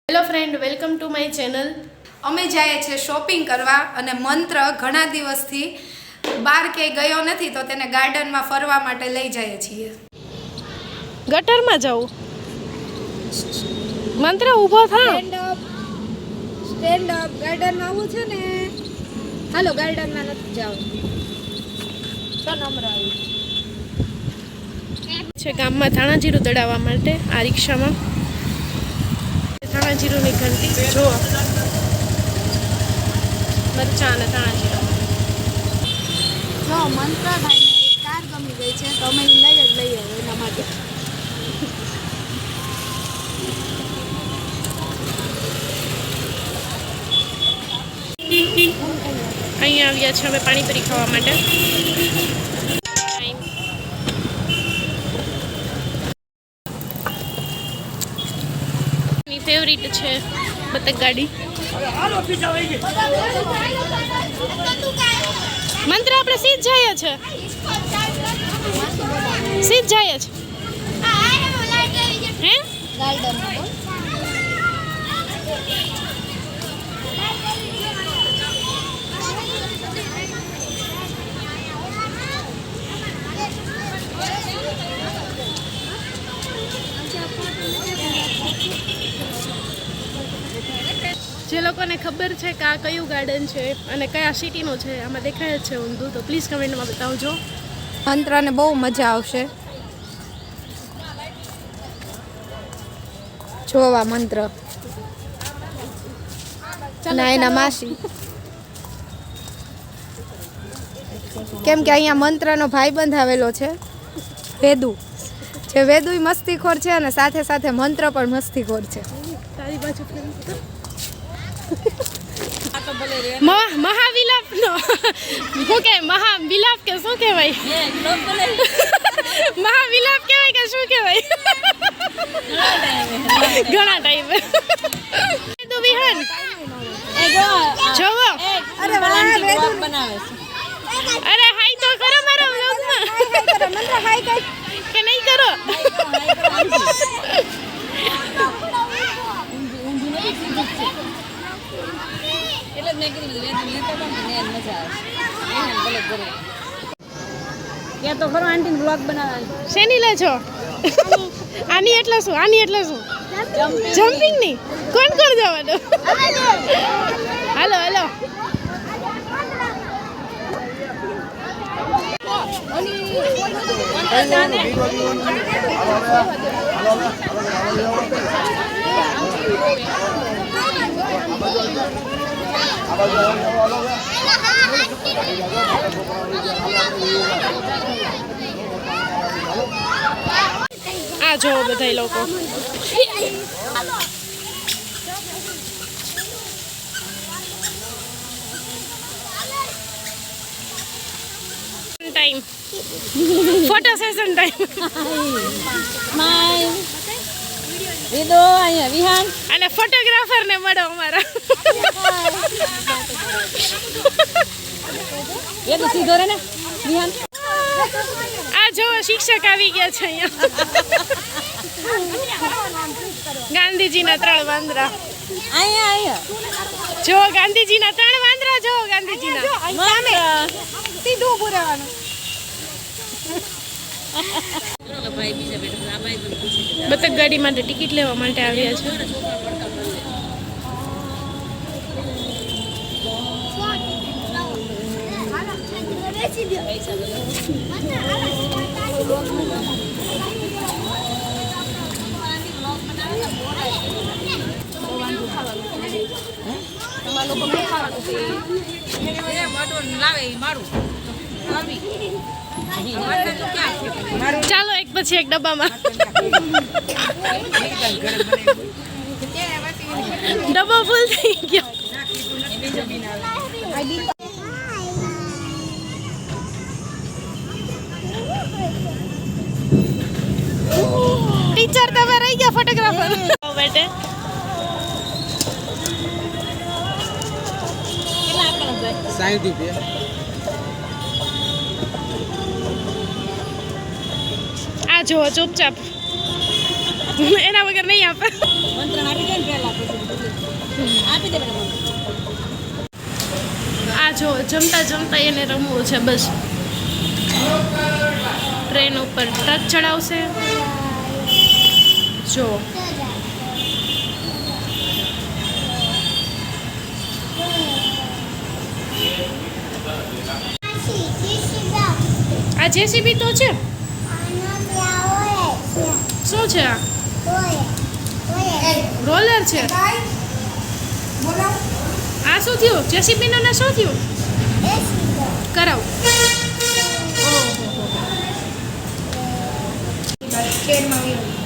Hello friend, welcome to my channel. અમે જઈએ છીએ શોપિંગ કરવા અને મંત્ર ઘણા દિવસથી બહાર ક્યાંય ગયો નથી તો તેને ગાર્ડનમાં ફરવા માટે લઈ જઈએ છીએ। ગટરમાં જાઉં? મંત્ર ઊભો થા। સ્ટેન્ડ અપ ગાર્ડનમાં આવું છે ને। હાલો ગાર્ડનમાં નથી જાવ તો નમ્ર આવી છે ગામમાં ધાણા જીરું દળાવવા માટે આ રિક્ષામાં ધાણા જીરુંની ઘંટી જો મરચાં અને ધાણા જીરું જો મંત્રભાઈને કાર ગમી ગઈ છે તો અમે લઈ જ લઈએ એના માટે। અહીંયા આવ્યા છે અમે પાણીપુરી ખાવા માટે। એની ફેવરિટ છે બતક ગાડી। મંત્ર આપણે સીધ જઈએ છે, સીધ જઈએ છે હે ગાર્ડનમાં જે લોકોને ખબર છે કે આ કયું ગાર્ડન છે અને કયા સિટીનું છે, આમાં દેખાય જ છે ઊંધું, તો પ્લીઝ કમેન્ટમાં બતાવજો। મંત્રને બહુ મજા આવશે જોવા મંત્ર ના એના માસી, કેમ કે અહીંયા મંત્રનો ભાઈબંધ આવેલો છે વેદુ, જે વેદુય મસ્તીખોર છે અને સાથે સાથે મંત્ર પણ મસ્તીખોર છે। તારી બાજુ મહાવિલાપનો શું કે મહાવિલાપ કે શું કહેવાય? મહાવિલાપ કહેવાય કે શું કહેવાય? ઘણા ટાઈમે તો વિહાન જોવો અરે હાય તો કરો મારા વ્લોગમાં મંત્ર હાય કર કે નહીં કરો? તો ખરો આંટી બ્લોગ બનાવવાનો શેની લે છો? આની એટલે શું? આની એટલે શું? જમ્પિંગ ની? કોણ કોણ જવાનું? હાલો હાલો આ જોવો બધા લોકો ટાઈમ ફોટો સેશન ટાઈમ વિદો અહીંયા વિહાન અને ફોટોગ્રાફર ને મળો અમારા એ તો સીધો રે ને વિહાન આ જો શિક્ષક આવી ગયા છે અહીંયા ગાંધીજીના 3 વાંદરા અહીંયા જો ગાંધીજીના 3 વાંદરા જો ગાંધીજીના સામે સીધું ઊભું રહેવાનું। બતક ગાડી માટે ટિકિટ લેવા માટે આવ્યા છે। ચાલો એક પછી એક ડબ્બામાં ડબ્બો ફૂલ થઈ ગયો। ટીચર તમે રહી ગયા ફોટોગ્રાફર બેટે ₹60 આ જો ચૂપચાપ એના વગર નહીં આપે મંત્ર નાખી દે ને પહેલા આપી દે મેડમ. આ જો જમતા જમતા એને રમવું છે બસ. ટ્રેન ઉપર ટચ ચડાવશે જો. આ જેસીબી તો છે. શું છે આ? રોલર છે. આ શું થયું? જેસીબી ને શું થયું? કરાવ. ચેરમાં